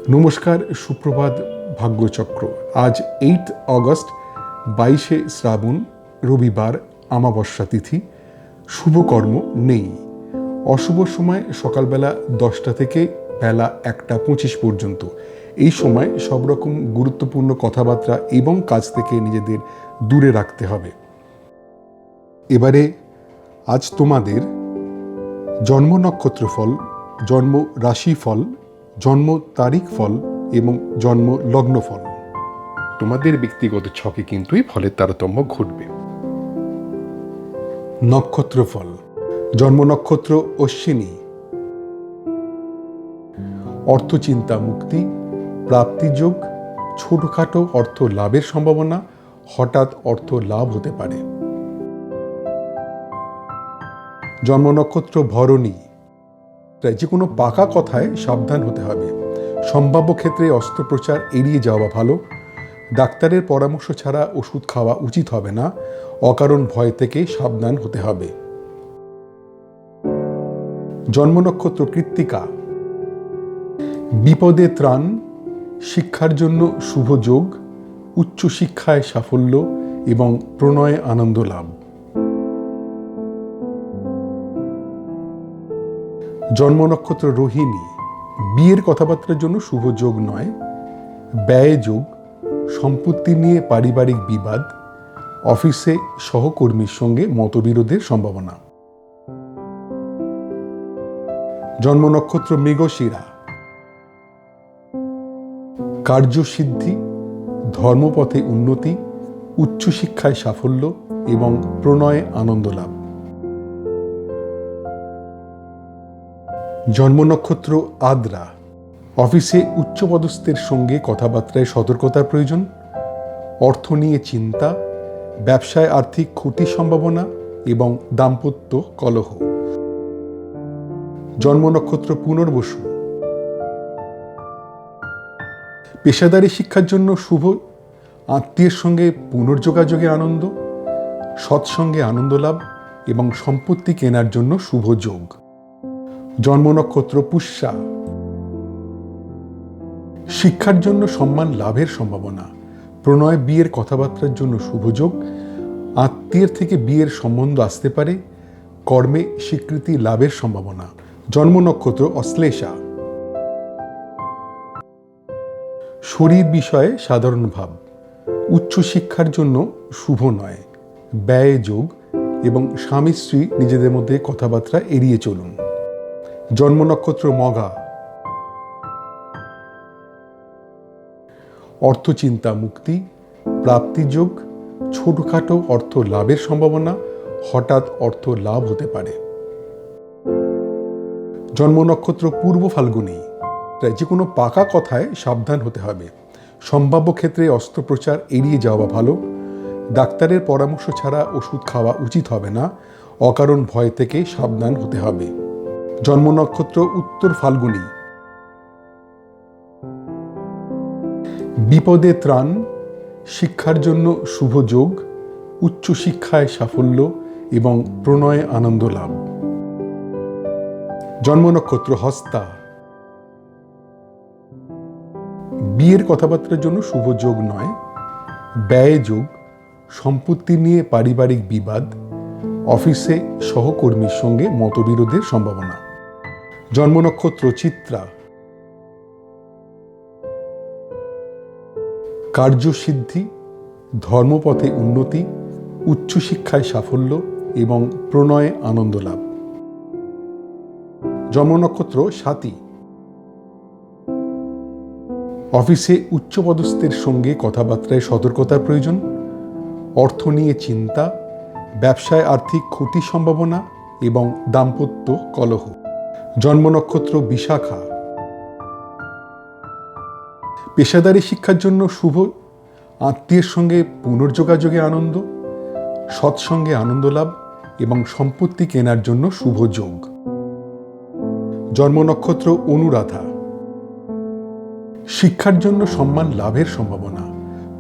নমস্কার, সুপ্রভাত, ভাগ্যচক্র। আজ 8 অগস্ট, 22শে শ্রাবণ, রবিবার, আমাবস্যা তিথি। শুভকর্ম নেই। অশুভ সময় সকালবেলা 10টা থেকে বেলা 1টা 25 পর্যন্ত। এই সময় সব রকম গুরুত্বপূর্ণ কথাবার্তা এবং কাজ থেকে নিজেদের দূরে রাখতে হবে। এবারে আজ তোমাদের জন্ম নক্ষত্র ফল, জন্ম রাশি ফল, জন্ম তারিখ ফল এবং জন্ম লগ্ন ফল। তোমাদের ব্যক্তিগত ছকে কিন্তু এই ফলের তারতম্য ঘটবে। নক্ষত্র ফল। জন্ম নক্ষত্র অশ্বিনী। অর্থচিন্তা মুক্তি, প্রাপ্তিযোগ, ছোটখাটো অর্থ লাভের সম্ভাবনা, হঠাৎ অর্থ লাভ হতে পারে। জন্ম নক্ষত্র ভরণী। যে কোনো পাকা কথায় সাবধান হতে হবে। সম্ভাব্য ক্ষেত্রে অস্ত্রোপচার এড়িয়ে যাওয়া ভালো। ডাক্তারের পরামর্শ ছাড়া ওষুধ খাওয়া উচিত হবে না। অকারণ ভয় থেকে সাবধান হতে হবে। জন্ম নক্ষত্র কৃত্তিকা। বিপদে ত্রাণ, শিক্ষার জন্য শুভ যোগ, উচ্চশিক্ষায় সাফল্য এবং প্রণয়ে আনন্দ লাভ। জন্ম নক্ষত্র রোহিণী। বিয়ের কথাবার্তার জন্য শুভ যোগ নয়, ব্যয় যোগ, সম্পত্তি নিয়ে পারিবারিক বিবাদ, অফিসে সহকর্মীর সঙ্গে মতবিরোধের সম্ভাবনা। জন্ম নক্ষত্র মৃগশিরা। কার্যসিদ্ধি, ধর্মপথে উন্নতি, উচ্চশিক্ষায় সাফল্য এবং প্রণয়ে আনন্দ লাভ। জন্ম নক্ষত্র আদ্রা। অফিসে উচ্চপদস্থের সঙ্গে কথাবার্তায় সতর্কতার প্রয়োজন। অর্থ নিয়ে চিন্তা, ব্যবসায় আর্থিক ক্ষতির সম্ভাবনা এবং দাম্পত্য কলহ। জন্ম নক্ষত্র পুনর্বসু। পেশাদারী শিক্ষার জন্য শুভ, আত্মীয়ের সঙ্গে পুনর্যোগাযোগে আনন্দ, সৎসঙ্গে আনন্দ লাভ এবং সম্পত্তি কেনার জন্য শুভ যোগ। জন্ম নক্ষত্র পুষ্যা। শিক্ষার জন্য সম্মান লাভের সম্ভাবনা, প্রণয় বিয়ের কথাবার্তার জন্য শুভযোগ, আত্মীয়ের থেকে বিয়ের সম্বন্ধ আসতে পারে, কর্মে স্বীকৃতি লাভের সম্ভাবনা। জন্ম নক্ষত্র অশ্লেষা। শরীর বিষয়ে সাধারণ ভাব, উচ্চশিক্ষার জন্য শুভ নয়, ব্যয় যোগ এবং স্বামী স্ত্রী নিজেদের মধ্যে কথাবার্তা এড়িয়ে চলুন। জন্ম নক্ষত্র মঘা। অর্থচিন্তা মুক্তি, প্রাপ্তিযোগ, ছোটখাটো অর্থ লাভের সম্ভাবনা, হঠাৎ অর্থ লাভ হতে পারে। জন্ম নক্ষত্র পূর্ব ফাল্গুনী। যে কোনো পাকা কথায় সাবধান হতে হবে। সম্ভাব্য ক্ষেত্রে অস্ত্রোপচার এড়িয়ে যাওয়া ভালো। ডাক্তারের পরামর্শ ছাড়া ওষুধ খাওয়া উচিত হবে না। অকারণ ভয় থেকে সাবধান হতে হবে। জন্ম নক্ষত্র উত্তর ফাল্গুনী। বিপদে ত্রাণ, শিক্ষার জন্য শুভ যোগ, উচ্চশিক্ষায় সাফল্য এবং প্রণয়ে আনন্দ লাভ। জন্ম নক্ষত্র হস্তা। বিয়ের কথাবার্তার জন্য শুভ যোগ নয়, ব্যয় যোগ, সম্পত্তি নিয়ে পারিবারিক বিবাদ, অফিসে সহকর্মীর সঙ্গে মতবিরোধের সম্ভাবনা। জন্ম নক্ষত্র চিত্রা। কার্যসিদ্ধি, ধর্মপথে উন্নতি, উচ্চশিক্ষায় সাফল্য এবং প্রণয়ে আনন্দ লাভ। জন্ম নক্ষত্র স্বাতী। অফিসে উচ্চপদস্থের সঙ্গে কথাবার্তায় সতর্কতার প্রয়োজন। অর্থ নিয়ে চিন্তা, ব্যবসায় আর্থিক ক্ষতির সম্ভাবনা এবং দাম্পত্য কলহ। জন্ম নক্ষত্র বিশাখা। পেশাদারী শিক্ষার জন্য শুভ, আত্মীয়ের সঙ্গে পুনর্যোগাযোগে আনন্দ, সৎসঙ্গে আনন্দ লাভ এবং সম্পত্তি কেনার জন্য শুভ যোগ। জন্ম নক্ষত্র অনুরাধা। শিক্ষার জন্য সম্মান লাভের সম্ভাবনা,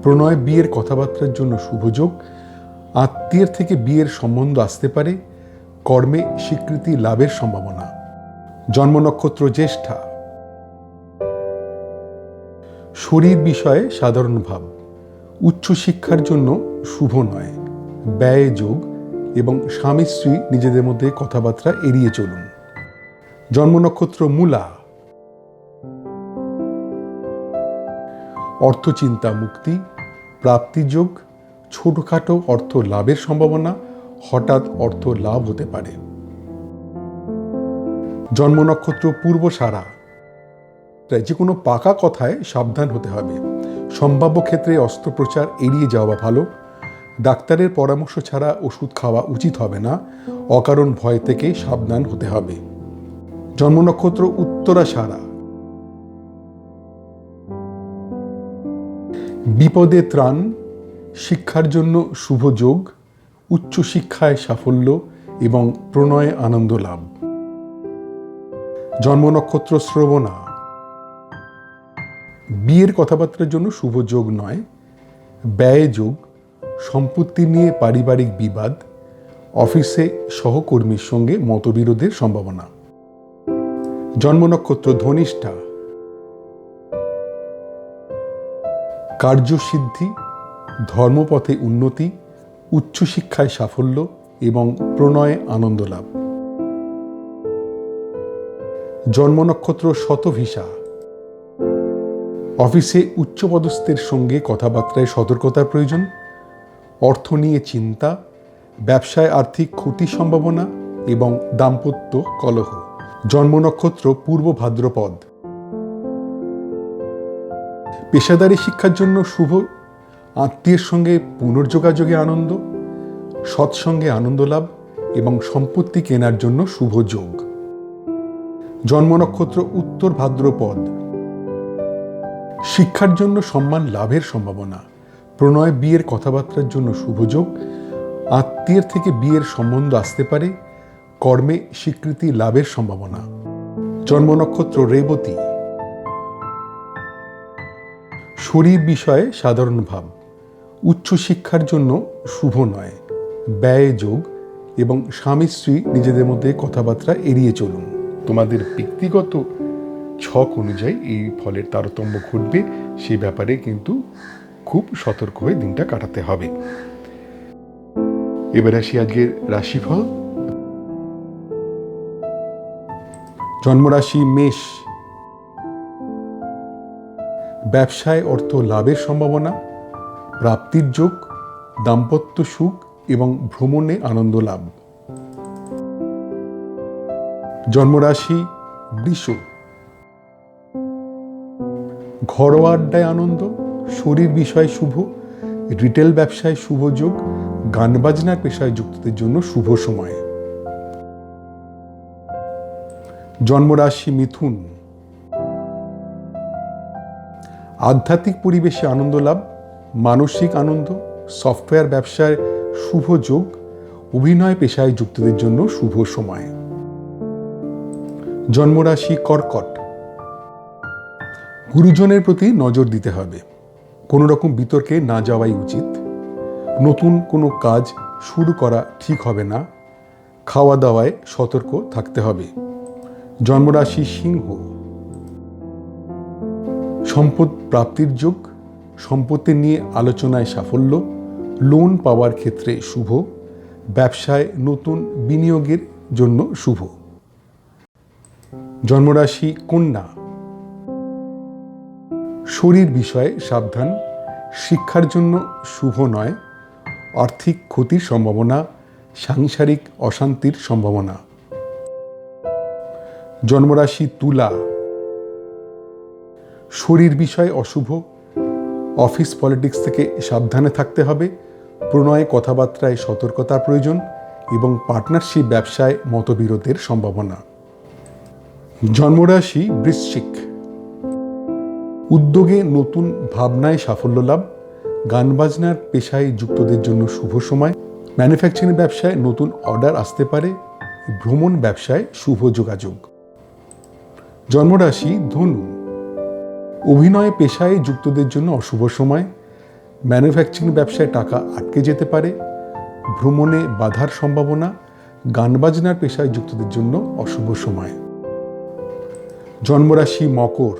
প্রণয় বিয়ের কথাবার্তার জন্য শুভযোগ, আত্মীয়ের থেকে বিয়ের সম্বন্ধ আসতে পারে, কর্মে স্বীকৃতি লাভের সম্ভাবনা। জন্ম নক্ষত্র জ্যেষ্ঠা। শরীর বিষয়ে সাধারণ ভাব, উচ্চশিক্ষার জন্য শুভ নয়, ব্যয় যোগ এবং স্বামী স্ত্রী নিজেদের মধ্যে কথাবার্তা এড়িয়ে চলুন। জন্ম নক্ষত্র মূলা, অর্থচিন্তা মুক্তি, প্রাপ্তিযোগ, ছোটখাটো অর্থ লাভের সম্ভাবনা, হঠাৎ অর্থ লাভ হতে পারে। জন্ম নক্ষত্র পূর্বসারা, যে কোনো পাকা কথায় সাবধান হতে হবে। সম্ভাব্য ক্ষেত্রে অস্ত্রোপচার এড়িয়ে যাওয়া ভালো। ডাক্তারের পরামর্শ ছাড়া ওষুধ খাওয়া উচিত হবে না। অকারণ ভয় থেকে সাবধান হতে হবে। জন্ম নক্ষত্র উত্তরাষাঢ়া, বিপদে ত্রাণ, শিক্ষার জন্য শুভ যোগ, উচ্চশিক্ষায় সাফল্য এবং প্রণয়ে আনন্দ লাভ। জন্ম নক্ষত্র শ্রবণা, বিয়ের কথাবার্তার জন্য শুভ যোগ নয়, ব্যয় যোগ, সম্পত্তি নিয়ে পারিবারিক বিবাদ, অফিসে সহকর্মীর সঙ্গে মতবিরোধের সম্ভাবনা। জন্ম নক্ষত্র ধনিষ্ঠা, কার্যসিদ্ধি, ধর্মপথে উন্নতি, উচ্চশিক্ষায় সাফল্য এবং প্রণয়ে আনন্দ লাভ। জন্ম নক্ষত্র শতভিষা, অফিসে উচ্চপদস্থের সঙ্গে কথাবার্তায় সতর্কতার প্রয়োজন, অর্থ নিয়ে চিন্তা, ব্যবসায় আর্থিক ক্ষতির সম্ভাবনা এবং দাম্পত্য কলহ। জন্ম নক্ষত্র পূর্ব ভাদ্রপদ, পেশাদারী শিক্ষার জন্য শুভ, আত্মীয়ের সঙ্গে পুনর্যোগাযোগে আনন্দ, সৎসঙ্গে আনন্দ লাভ এবং সম্পত্তি কেনার জন্য শুভ যোগ। জন্ম নক্ষত্র উত্তর ভাদ্রপদ, শিক্ষার জন্য সম্মান লাভের সম্ভাবনা, প্রণয় বিয়ের কথাবার্তার জন্য শুভ যোগ, আত্মীয়ের থেকে বিয়ের সম্বন্ধ আসতে পারে, কর্মে স্বীকৃতি লাভের সম্ভাবনা। জন্ম নক্ষত্র রেবতী, শরীর বিষয়ে সাধারণ ভাব, উচ্চশিক্ষার জন্য শুভ নয়, ব্যয় যোগ এবং স্বামী স্ত্রী নিজেদের মধ্যে কথাবার্তা এড়িয়ে চলুন। তোমাদের ব্যক্তিগত ছক অনুযায়ী এই ফলের তারতম্য ঘটবে, সে ব্যাপারে কিন্তু খুব সতর্ক হয়ে দিনটা কাটাতে হবে। এবার আসি আজকের রাশিফল। জন্মরাশি মেষ, ব্যবসায় অর্থ লাভের সম্ভাবনা, প্রাপ্তির যোগ, দাম্পত্য সুখ এবং ভ্রমণে আনন্দ লাভ। জন্মরাশি বৃষ, ঘরোয়া আড্ডায় আনন্দ, শরীর বিষয় শুভ, রিটেল ব্যবসায় শুভ যোগ, গান বাজনার পেশায় যুক্তদের জন্য শুভ সময়। জন্মরাশি মিথুন, আধ্যাত্মিক পরিবেশে আনন্দ লাভ, মানসিক আনন্দ, সফটওয়্যার ব্যবসায় শুভ যোগ, অভিনয় পেশায় যুক্তদের জন্য শুভ সময়। জন্মরাশি কর্কট, গুরুজনের প্রতি নজর দিতে হবে, কোনো রকম বিতর্কে না যাওয়াই উচিত, নতুন কোনো কাজ শুরু করা ঠিক হবে না, খাওয়া দাওয়ায় সতর্ক থাকতে হবে। জন্মরাশি সিংহ, সম্পদ প্রাপ্তির যোগ, সম্পত্তি নিয়ে আলোচনায় সাফল্য, লোন পাওয়ার ক্ষেত্রে শুভ, ব্যবসায় নতুন বিনিয়োগের জন্য শুভ। জন্মরাশি কন্যা, শরীর বিষয়ে সাবধান, শিক্ষার জন্য শুভ নয়, আর্থিক ক্ষতির সম্ভাবনা, সাংসারিক অশান্তির সম্ভাবনা। জন্মরাশি তুলা, শরীর বিষয়ে অশুভ, অফিস পলিটিক্স থেকে সাবধানে থাকতে হবে, প্রণয়ে কথাবার্তায় সতর্কতার প্রয়োজন এবং পার্টনারশিপ ব্যবসায় মতবিরোধের সম্ভাবনা। জন্মরাশি বৃশ্চিক, উদ্যোগে নতুন ভাবনায় সাফল্য লাভ, গান বাজনার পেশায় যুক্তদের জন্য শুভ সময়, ম্যানুফ্যাকচারিং ব্যবসায় নতুন অর্ডার আসতে পারে, ভ্রমণ ব্যবসায় শুভ যোগাযোগ। জন্মরাশি ধনু, অভিনয় পেশায় যুক্তদের জন্য অশুভ সময়, ম্যানুফ্যাকচারিং ব্যবসায় টাকা আটকে যেতে পারে, ভ্রমণে বাধার সম্ভাবনা, গান বাজনার পেশায় যুক্তদের জন্য অশুভ সময়। জন্মরাশি মকর,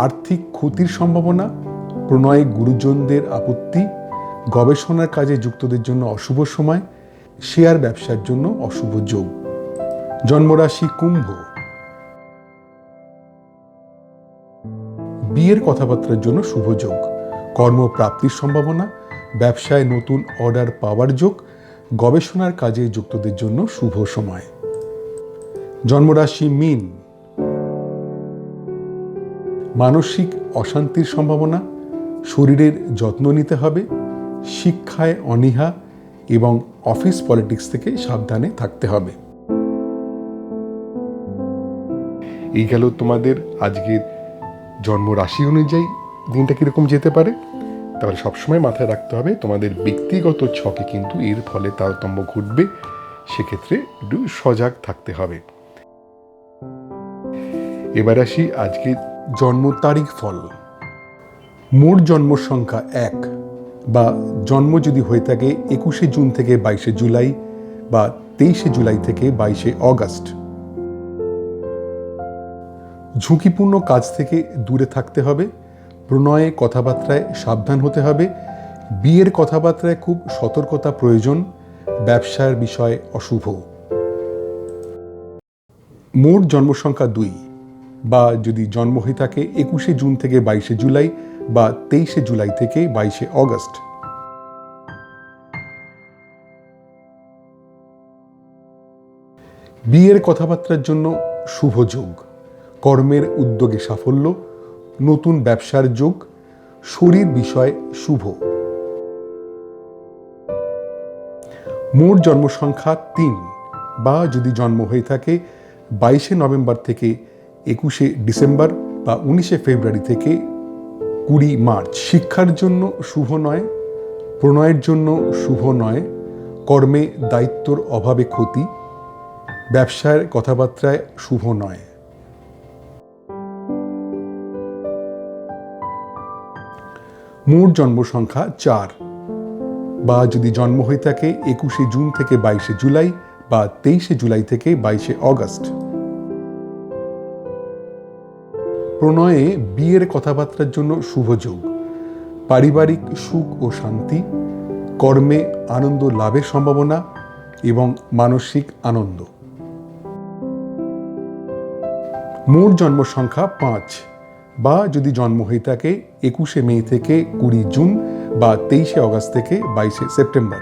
আর্থিক ক্ষতির সম্ভাবনা, প্রণয়ে গুরুজনদের আপত্তি, গবেষণার কাজে যুক্তদের জন্য অশুভ সময়, শেয়ার ব্যবসার জন্য অশুভ যোগ। জন্মরাশি কুম্ভ। বিয়ের কথাবার্তার জন্য শুভ যোগ, কর্মপ্রাপ্তির সম্ভাবনা, ব্যবসায় নতুন অর্ডার পাওয়ার যোগ, গবেষণার কাজে যুক্তদের জন্য শুভ সময়। জন্মরাশি মীন। মানসিক অশান্তির সম্ভাবনা, শরীরের যত্ন নিতে হবে, শিক্ষায় অনীহা এবং অফিস পলিটিক্স থেকে সাবধানে থাকতে হবে। এই গেল তোমাদের আজকের জন্মরাশি অনুযায়ী দিনটা কীরকম যেতে পারে। তাহলে সবসময় মাথায় রাখতে হবে তোমাদের ব্যক্তিগত ছকে কিন্তু এর ফলে তারতম্য ঘটবে, সেক্ষেত্রে একটু সজাগ থাকতে হবে। এবার আসি আজকে জন্ম তারিখ ফল। মোট জন্ম সংখ্যা 1 বা জন্ম যদি হয়ে থাকে 21শে জুন থেকে 22শে জুলাই বা 23শে জুলাই থেকে 22শে অগস্ট। ঝুঁকিপূর্ণ কাজ থেকে দূরে থাকতে হবে, প্রণয়ে কথাবার্তায় সাবধান হতে হবে, বিয়ের কথাবার্তায় খুব সতর্কতা প্রয়োজন, ব্যবসার বিষয় অশুভ। মোট জন্ম সংখ্যা 2 বা যদি জন্ম হয়ে থাকে 21শে জুন থেকে 22শে জুলাই বা 23শে জুলাই থেকে 22শে অগস্ট। বিয়ের কথাবার্তার জন্য শুভ যোগ, কর্মের উদ্যোগে সাফল্য, নতুন ব্যবসার যোগ, শরীর বিষয় শুভ। মোট জন্ম সংখ্যা 3 বা যদি জন্ম হয়ে থাকে 22শে নভেম্বর থেকে 21শে ডিসেম্বর বা 19শে ফেব্রুয়ারি থেকে 20 মার্চ। শিক্ষার জন্য শুভ নয়, প্রণয়ের জন্য শুভ নয়, কর্মে দায়িত্বর অভাবে ক্ষতি, ব্যবসার কথাবার্তায় শুভ নয়। মোট জন্ম সংখ্যা 4 বা যদি জন্ম হয়ে থাকে 21শে জুন থেকে 22শে জুলাই বা 23শে জুলাই থেকে 22শে অগস্ট। প্রণয়ে বিয়ের কথাবার্তার জন্য শুভ যোগ, পারিবারিক সুখ ও শান্তি, কর্মে আনন্দ লাভের সম্ভাবনা এবং মানসিক আনন্দ। মোট জন্ম সংখ্যা 5 বা যদি জন্ম হয়ে থাকে 21শে মে থেকে 20 জুন বা 23শে অগস্ট থেকে 22শে সেপ্টেম্বর।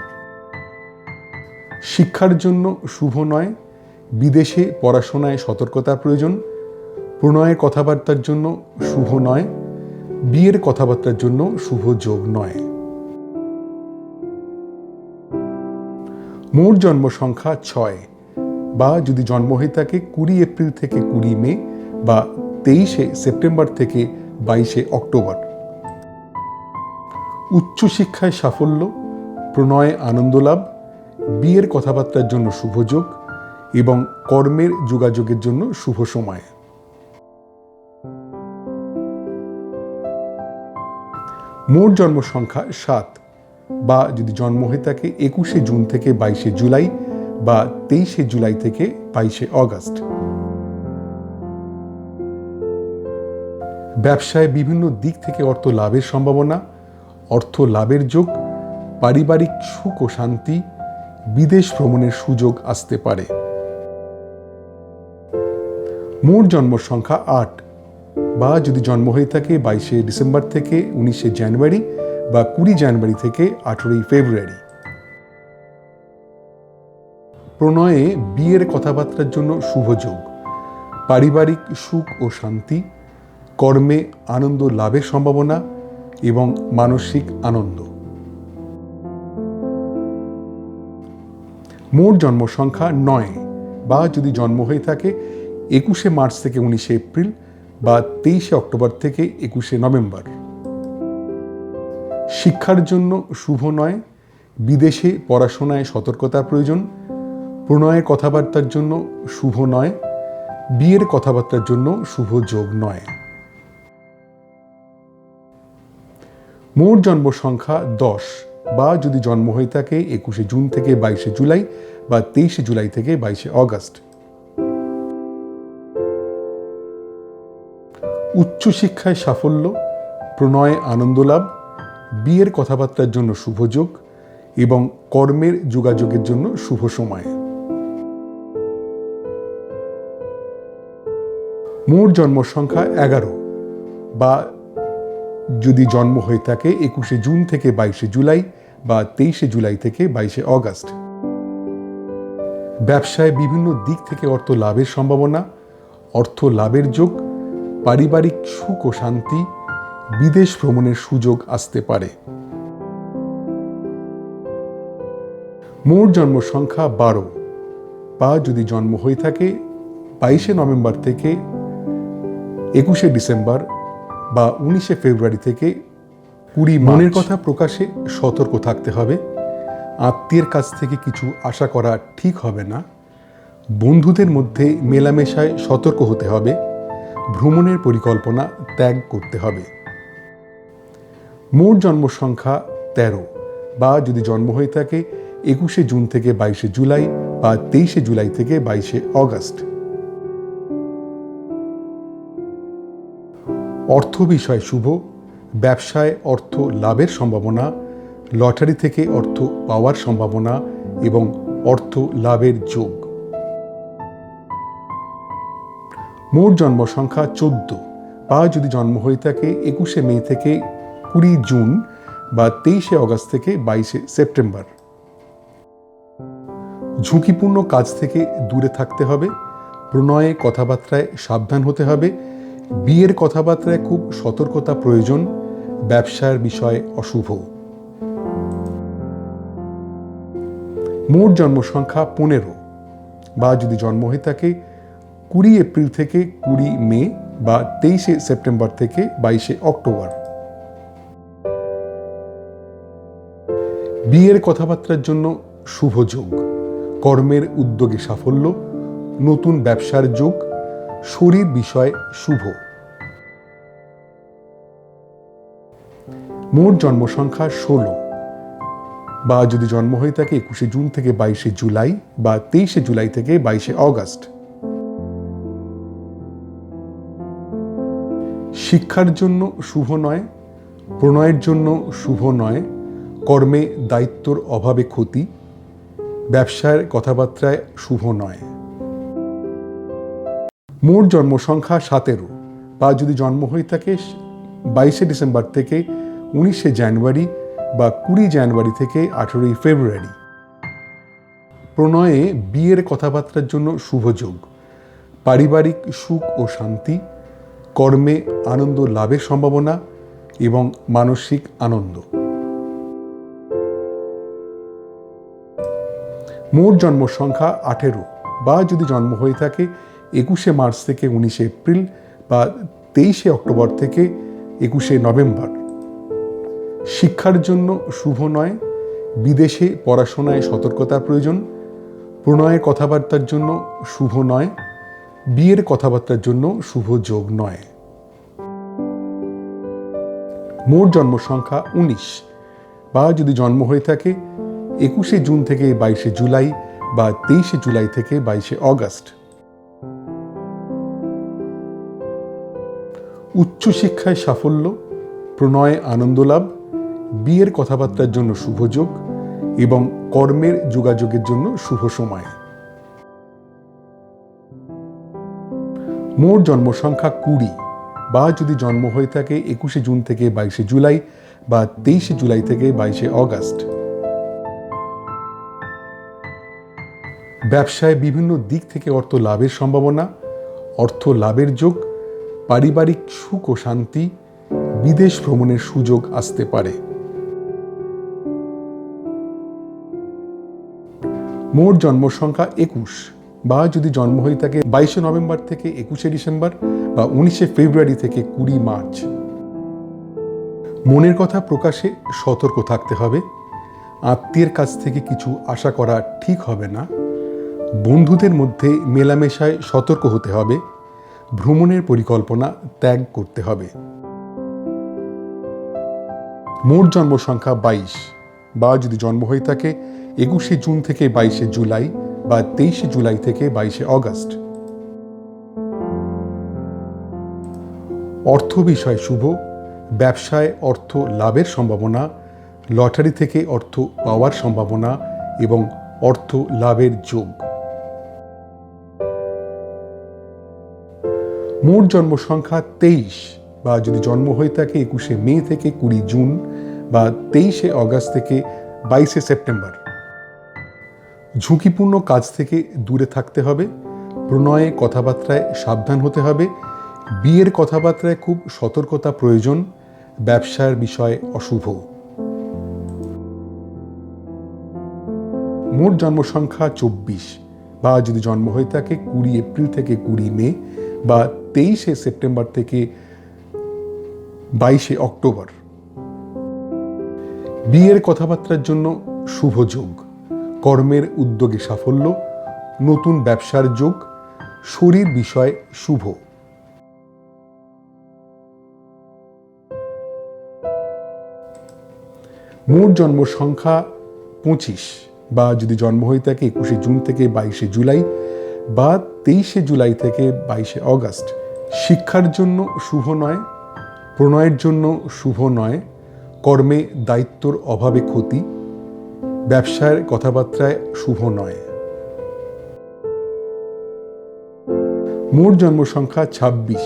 শিক্ষার জন্য শুভ নয়, বিদেশে পড়াশোনায় সতর্কতার প্রয়োজন, প্রণয়ের কথাবার্তার জন্য শুভ নয়, বিয়ের কথাবার্তার জন্য শুভ যোগ নয়। মোট জন্ম সংখ্যা 6 বা যদি জন্ম হয়ে থাকে 20 এপ্রিল থেকে 20 মে বা 23শে সেপ্টেম্বর থেকে 22শে অক্টোবর। উচ্চশিক্ষায় সাফল্য, প্রণয়ে আনন্দ লাভ, বিয়ের কথাবার্তার জন্য শুভ যোগ এবং কর্মের যোগাযোগের জন্য শুভ সময়। মোট জন্ম সংখ্যা 7 বা যদি জন্ম হয়ে থাকে 21শে জুন থেকে 22শে জুলাই বা 23শে জুলাই থেকে 22শে অগস্ট। ব্যবসায় বিভিন্ন দিক থেকে অর্থ লাভের সম্ভাবনা, অর্থ লাভের যোগ, পারিবারিক সুখ ও শান্তি, বিদেশ ভ্রমণের সুযোগ আসতে পারে। মোট জন্ম সংখ্যা 8 বা যদি জন্ম হয়ে থাকে 22শে ডিসেম্বর থেকে 19শে জানুয়ারি বা 20 জানুয়ারি থেকে 18ই ফেব্রুয়ারি। প্রণয়ে বিয়ের কথাবার্তার জন্য শুভ যোগ, পারিবারিক সুখ ও শান্তি, কর্মে আনন্দ লাভের সম্ভাবনা এবং মানসিক আনন্দ। মোট জন্ম সংখ্যা 9 বা যদি জন্ম হয়ে থাকে 21শে মার্চ থেকে 19শে এপ্রিল বা 23শে অক্টোবর থেকে 21শে নভেম্বর। শিক্ষার জন্য শুভ নয়, বিদেশে পড়াশোনায় সতর্কতার প্রয়োজন, প্রণয়ের কথাবার্তার জন্য শুভ নয়, বিয়ের কথাবার্তার জন্য শুভ যোগ নয়। মোট জন্ম সংখ্যা 10 বা যদি জন্ম হয়ে থাকে 21শে জুন থেকে 22শে জুলাই বা 23শে জুলাই থেকে 22শে অগস্ট। উচ্চশিক্ষায় সাফল্য, প্রণয়ে আনন্দ লাভ, বিয়ের কথাবার্তার জন্য শুভ যোগ এবং কর্মের যোগাযোগের জন্য শুভ সময়। মোট জন্ম সংখ্যা 11 বা যদি জন্ম হয়ে থাকে 21শে জুন থেকে 22শে জুলাই বা 23শে জুলাই থেকে 22শে অগস্ট। ব্যবসায় বিভিন্ন দিক থেকে অর্থ লাভের সম্ভাবনা, অর্থ লাভের যোগ, পারিবারিক সুখ ও শান্তি, বিদেশ ভ্রমণের সুযোগ আসতে পারে। মোট জন্ম সংখ্যা 12 বা যদি জন্ম হয়ে থাকে 22শে নভেম্বর থেকে 21শে ডিসেম্বর বা 19শে ফেব্রুয়ারি থেকে 20 মার্চ। মনের কথা প্রকাশে সতর্ক থাকতে হবে। আত্মীয়ের কাছ থেকে কিছু আশা করা ঠিক হবে না। বন্ধুদের মধ্যে মেলামেশায় সতর্ক হতে হবে। ভ্রমণের পরিকল্পনা ত্যাগ করতে হবে। মোট জন্ম সংখ্যা 13 বা যদি জন্ম হয়ে থাকে 21শে জুন থেকে 22শে জুলাই বা 23শে জুলাই থেকে 22শে অগস্ট। অর্থ বিষয় শুভ, ব্যবসায় অর্থ লাভের সম্ভাবনা, লটারি থেকে অর্থ পাওয়ার সম্ভাবনা এবং অর্থ লাভের যোগ। মোট জন্ম সংখ্যা 14 বা যদি জন্ম হয়ে থাকে 21শে মে থেকে 20 জুন বা 23শে অগস্ট থেকে 22শে সেপ্টেম্বর। ঝুঁকিপূর্ণ কাজ থেকে দূরে থাকতে হবে। প্রণয়ে কথাবার্তায় সাবধান হতে হবে। বিয়ের কথাবার্তায় খুব সতর্কতা প্রয়োজন। ব্যবসার বিষয় অশুভ। মোট জন্ম সংখ্যা 15 বা যদি জন্ম হয়ে থাকে 20 এপ্রিল থেকে 20 মে বা 23শে সেপ্টেম্বর থেকে 22শে অক্টোবর। বিয়ের কথাবার্তার জন্য শুভ যোগ, কর্মের উদ্যোগে সাফল্য, নতুন ব্যবসার যোগ, শরীর বিষয় শুভ। মোট জন্ম সংখ্যা 16 বা যদি জন্ম হয়ে থাকে 21শে জুন থেকে 22শে জুলাই বা 23শে জুলাই থেকে 22শে অগস্ট। শিক্ষার জন্য শুভ নয়, প্রণয়ের জন্য শুভ নয়, কর্মে দায়িত্বর অভাবে ক্ষতি, ব্যবসার কথাবার্তায় শুভ নয়। মোট জন্ম সংখ্যা 17 বা যদি জন্ম হয়ে থাকে 22শে ডিসেম্বর থেকে 19শে জানুয়ারি বা 20 জানুয়ারি থেকে 18 ফেব্রুয়ারি। প্রণয়ে বিয়ের কথাবার্তার জন্য শুভ যোগ, পারিবারিক সুখ ও শান্তি, কর্মে আনন্দ লাভের সম্ভাবনা এবং মানসিক আনন্দ। মোট জন্ম সংখ্যা 18 বা যদি জন্ম হয়ে থাকে 21শে মার্চ থেকে 19শে এপ্রিল বা 23শে অক্টোবর থেকে 21শে নভেম্বর। শিক্ষার জন্য শুভ নয়, বিদেশে পড়াশোনায় সতর্কতার প্রয়োজন, প্রণয়ের কথাবার্তার জন্য শুভ নয়, বিয়ের কথাবার্তার জন্য শুভ যোগ নয়। মোট জন্ম সংখ্যা 19 বা যদি জন্ম হয়ে থাকে 21শে জুন থেকে 22শে জুলাই বা 23শে জুলাই থেকে 22শে অগস্ট। উচ্চশিক্ষায় সাফল্য, প্রণয়ে আনন্দ লাভ, বিয়ের কথাবার্তার জন্য শুভ যোগ এবং কর্মের যোগাযোগের জন্য শুভ সময়। মোট জন্ম সংখ্যা 20 বা যদি জন্ম হয়ে থাকে 21শে জুন থেকে 22শে জুলাই বা 23শে জুলাই থেকে 22শে অগস্ট। ব্যবসায় বিভিন্ন দিক থেকে অর্থ লাভের সম্ভাবনা, অর্থ লাভের যোগ, পারিবারিক সুখ ও শান্তি, বিদেশ ভ্রমণের সুযোগ আসতে পারে। মোট জন্ম সংখ্যা 21 বা যদি জন্ম হয়ে থাকে 22শে নভেম্বর থেকে 21শে ডিসেম্বর বা 19শে ফেব্রুয়ারি থেকে 20 মার্চ। মনের কথা প্রকাশে সতর্ক থাকতে হবে। আত্মীয়ের কাছ থেকে কিছু আশা করা ঠিক হবে না। বন্ধুদের মধ্যে মেলামেশায় সতর্ক হতে হবে। ভ্রমণের পরিকল্পনা ত্যাগ করতে হবে। মোট জন্ম সংখ্যা 22 বা যদি জন্ম হয়ে থাকে 21শে জুন থেকে 22শে জুলাই বা 23শে জুলাই থেকে 22শে অগস্ট। অর্থ বিষয় শুভ, ব্যবসায় অর্থ লাভের সম্ভাবনা, লটারি থেকে অর্থ পাওয়ার সম্ভাবনা এবং অর্থ লাভের যোগ। মোট জন্ম সংখ্যা 23, বা যদি জন্ম হয়ে থাকে 21শে মে থেকে 20 জুন বা 23শে অগস্ট থেকে 22শে সেপ্টেম্বর। ঝুঁকিপূর্ণ কাজ থেকে দূরে থাকতে হবে, প্রণয়ে কথাবার্তায় সাবধান হতে হবে, বিয়ের কথাবার্তায় খুব সতর্কতা প্রয়োজন, ব্যবসার বিষয়ে অশুভ। মোট জন্ম সংখ্যা 24, বা যদি জন্ম হয়ে থাকে 20 এপ্রিল থেকে 20 মে বা 23শে সেপ্টেম্বর থেকে 22শে অক্টোবর। বিয়ের কথাবার্তার জন্য শুভ যোগ, কর্মের উদ্যোগে সাফল্য, নতুন ব্যবসার যোগ, শরীর বিষয়ে শুভ। মোট জন্ম সংখ্যা 25, বা যদি জন্ম হয়ে থাকে 21শে জুন থেকে 22শে জুলাই বা 23শে জুলাই থেকে 22শে অগস্ট। শিক্ষার জন্য শুভ নয়, প্রণয়ের জন্য শুভ নয়, কর্মে দায়িত্বর অভাবে ক্ষতি, ব্যবসার কথাবার্তায় শুভ নয়। মোট জন্ম সংখ্যা 26,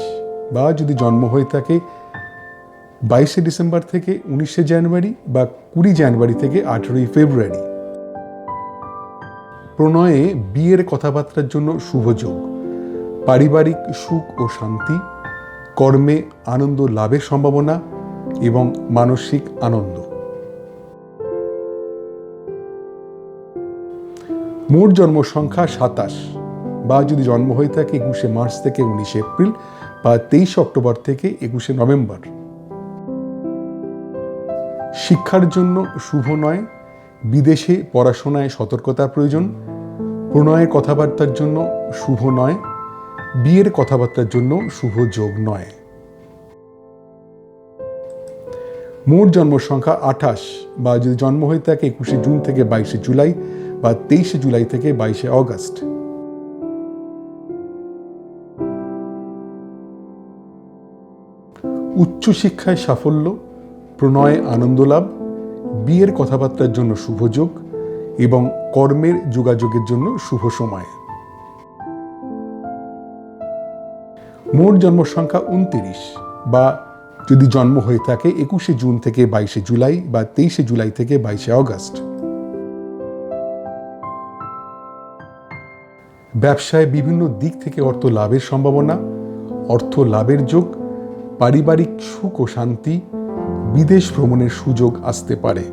বা যদি জন্ম হয়ে থাকে 22শে ডিসেম্বর থেকে 19শে জানুয়ারি বা 20 জানুয়ারি থেকে 18ই ফেব্রুয়ারি। প্রণয়ে বিয়ের কথাবার্তার জন্য শুভ যোগ, পারিবারিক সুখ ও শান্তি, কর্মে আনন্দ লাভের সম্ভাবনা এবং মানসিক আনন্দ। মোট জন্ম সংখ্যা 27, বা যদি জন্ম হয়ে থাকে 21শে মার্চ থেকে 19শে এপ্রিল বা 23শে অক্টোবর থেকে 21শে নভেম্বর। শিক্ষার জন্য শুভ নয়, বিদেশে পড়াশোনায় সতর্কতার প্রয়োজন, প্রণয়ের কথাবার্তার জন্য শুভ নয়, বিয়ের কথাবার্তার জন্য শুভ যোগ নয়। মোট জন্ম সংখ্যা 28, বা যদি জন্ম হয়ে থাকে 21শে জুন থেকে 22শে জুলাই বা 23শে জুলাই থেকে 22শে অগস্ট। উচ্চশিক্ষায় সাফল্য, প্রণয়ে আনন্দ লাভ, বিয়ের কথাবার্তার জন্য শুভ যোগ এবং কর্মের যোগাযোগের জন্য শুভ সময়। মোট জন্ম সংখ্যা 29, বা যদি জন্ম হয়ে থাকে 21শে জুন থেকে 22শে জুলাই বা 23শে জুলাই থেকে 22শে অগস্ট। ব্যবসায় বিভিন্ন দিক থেকে অর্থ লাভের সম্ভাবনা, অর্থ লাভের যোগ, পারিবারিক সুখ ও শান্তি, বিদেশ ভ্রমণের সুযোগ আসতে পারে।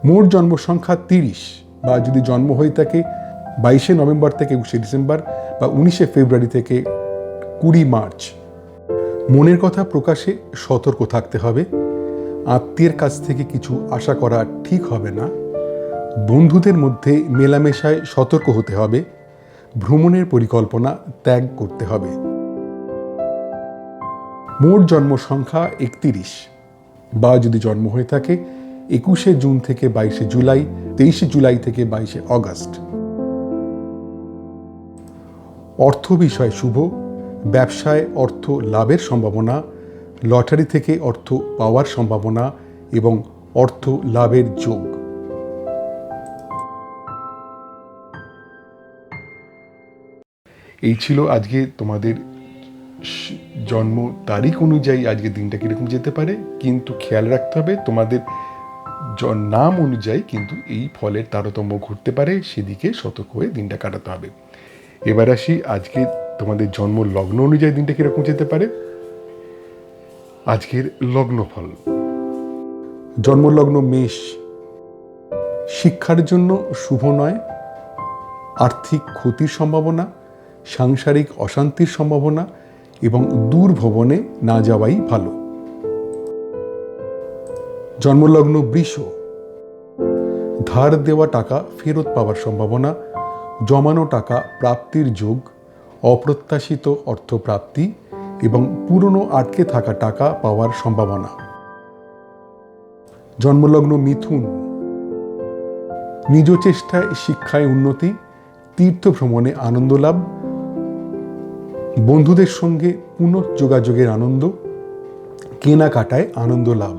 মোট জন্ম সংখ্যা 30, বা যদি জন্ম হয়ে থাকে 22শে নভেম্বর থেকে 21শে ডিসেম্বর বা 19শে ফেব্রুয়ারি থেকে 20 মার্চ। মনের কথা প্রকাশে সতর্ক থাকতে হবে, আত্মীয়ের কাছ থেকে কিছু আশা করা ঠিক হবে না, বন্ধুদের মধ্যে মেলামেশায় সতর্ক হতে হবে, ভ্রমণের পরিকল্পনা ত্যাগ করতে হবে। মোট জন্ম সংখ্যা 31, বা যদি জন্ম হয়ে থাকে 21শে জুন থেকে 22শে জুলাই, 23শে জুলাই থেকে 22শে অগস্ট। অর্থ বিষয় শুভ, ব্যবসায় অর্থ লাভের সম্ভাবনা, লটারি থেকে অর্থ পাওয়ার সম্ভাবনা এবং অর্থ লাভের যোগ। এই ছিল আজকে তোমাদের জন্ম তারিখ অনুযায়ী আজকে দিনটা কীরকম যেতে পারে, কিন্তু খেয়াল রাখতে হবে তোমাদের নাম অনুযায়ী কিন্তু এই ফলের তারতম্য ঘটতে পারে, সেদিকে সতর্ক হয়ে দিনটা কাটাতে হবে। এবার আসি আজকে তোমাদের জন্ম লগ্ন অনুযায়ী দিনটা কীরকম যেতে পারে। আজকের লগ্নফল। জন্মলগ্ন মেষ, শিক্ষার জন্য শুভ নয়, আর্থিক ক্ষতির সম্ভাবনা, সাংসারিক অশান্তির সম্ভাবনা এবং দূর ভ্রমণে না যাওয়াই ভালো। জন্মলগ্ন বৃষ, ধার দেওয়া টাকা ফেরত পাওয়ার সম্ভাবনা, জমানো টাকা প্রাপ্তির যোগ, অপ্রত্যাশিত অর্থপ্রাপ্তি এবং পুরনো আটকে থাকা টাকা পাওয়ার সম্ভাবনা। জন্মলগ্ন মিথুন, নিজ চেষ্টায় শিক্ষায় উন্নতি, তীর্থ ভ্রমণে আনন্দ লাভ, বন্ধুদের সঙ্গে পুনঃযোগাযোগের আনন্দ, কেনাকাটায় আনন্দ লাভ।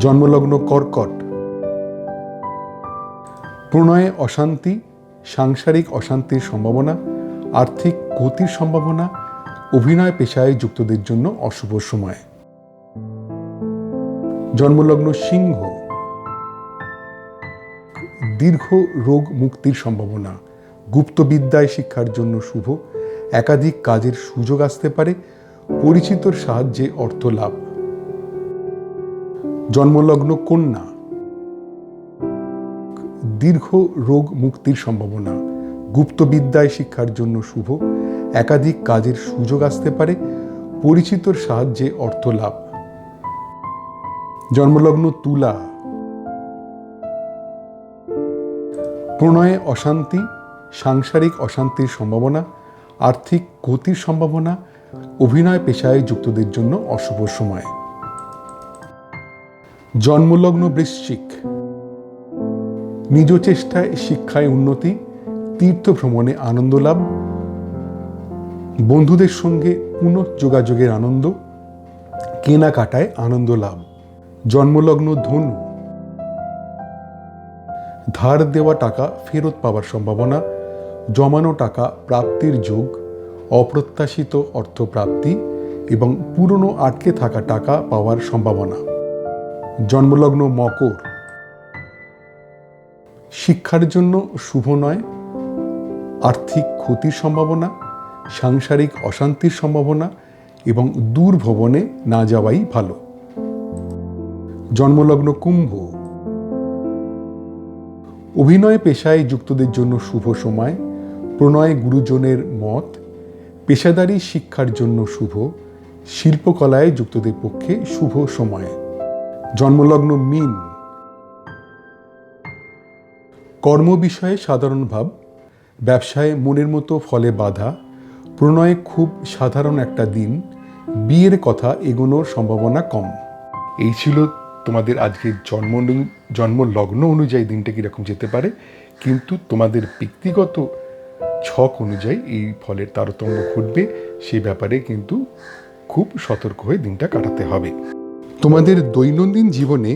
জন্মলগ্ন কর্কট, প্রণয়ে অশান্তি, সাংসারিক অশান্তির সম্ভাবনা, আর্থিক গতির সম্ভাবনা, অভিনয় পেশায় যুক্তদের জন্য অশুভ সময়। জন্মলগ্ন সিংহ, দীর্ঘ রোগ মুক্তির সম্ভাবনা, গুপ্তবিদ্যায় শিক্ষার জন্য শুভ, একাধিক কাজের সুযোগ আসতে পারে, পরিচিতর সাহায্যে অর্থ লাভ। জন্মলগ্ন কন্যা, দীর্ঘ রোগ মুক্তির সম্ভাবনা, গুপ্তবিদ্যায় শিক্ষার জন্য শুভ, একাধিক কাজের সুযোগ আসতে পারে, পরিচিতর সাহায্যে অর্থ লাভ। জন্মলগ্ন তুলা, প্রণয়ে অশান্তি, সাংসারিক অশান্তির সম্ভাবনা, আর্থিক গতির সম্ভাবনা, অভিনয় পেশায় যুক্তদের জন্য অশুভ সময়। জন্মলগ্ন বৃশ্চিক, নিজ চেষ্টায় শিক্ষায় উন্নতি, তীর্থ ভ্রমণে আনন্দ লাভ, বন্ধুদের সঙ্গে পুনঃযোগাযোগের আনন্দ, কেনাকাটায় আনন্দ লাভ। জন্মলগ্ন ধনু, ধার দেওয়া টাকা ফেরত পাওয়ার সম্ভাবনা, জমানো টাকা প্রাপ্তির যোগ, অপ্রত্যাশিত অর্থপ্রাপ্তি এবং পুরনো আটকে থাকা টাকা পাওয়ার সম্ভাবনা। জন্মলগ্ন মকর, শিক্ষার জন্য শুভ নয়, আর্থিক ক্ষতির সম্ভাবনা, সাংসারিক অশান্তির সম্ভাবনা এবং দূর ভ্রমণে না যাওয়াই ভালো। জন্মলগ্ন কুম্ভ, অভিনয় পেশায় যুক্তদের জন্য শুভ সময়, প্রণয় গুরুজনের মত, পেশাদারি শিক্ষার জন্য শুভ, শিল্পকলায় যুক্তদের পক্ষে শুভ সময়। জন্মলগ্ন মীন, কর্ম বিষয়ে সাধারণ ভাব, ব্যবসায় মনের মতো ফলে বাধা, প্রণয়ে খুব সাধারণ একটা দিন, বিয়ের কথা এগোনোর সম্ভাবনা কম। এই ছিল তোমাদের আজকের জন্মলগ্ন অনুযায়ী দিনটা কীরকম যেতে পারে, কিন্তু তোমাদের ব্যক্তিগত ছক অনুযায়ী এই ফলের তারতম্য ঘটবে, সে ব্যাপারে কিন্তু খুব সতর্ক হয়ে দিনটা কাটাতে হবে। তোমাদের দৈনন্দিন জীবনে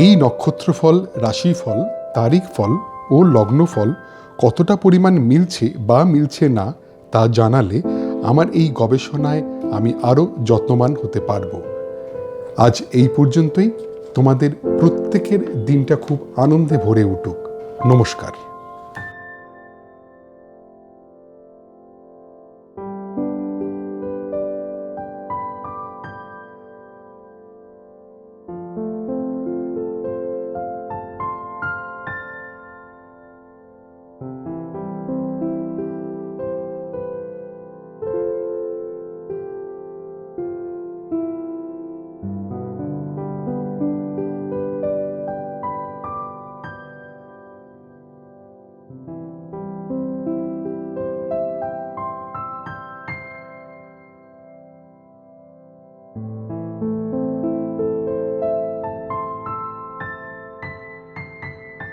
এই নক্ষত্রফল, রাশিফল, তারিখ ফল ও লগ্নফল কতটা পরিমাণ মিলছে বা মিলছে না তা জানালে আমার এই গবেষণায় আমি আরও যত্নবান হতে পারবো। আজ এই পর্যন্তই। তোমাদের প্রত্যেকের দিনটা খুব আনন্দে ভরে উঠুক। নমস্কার।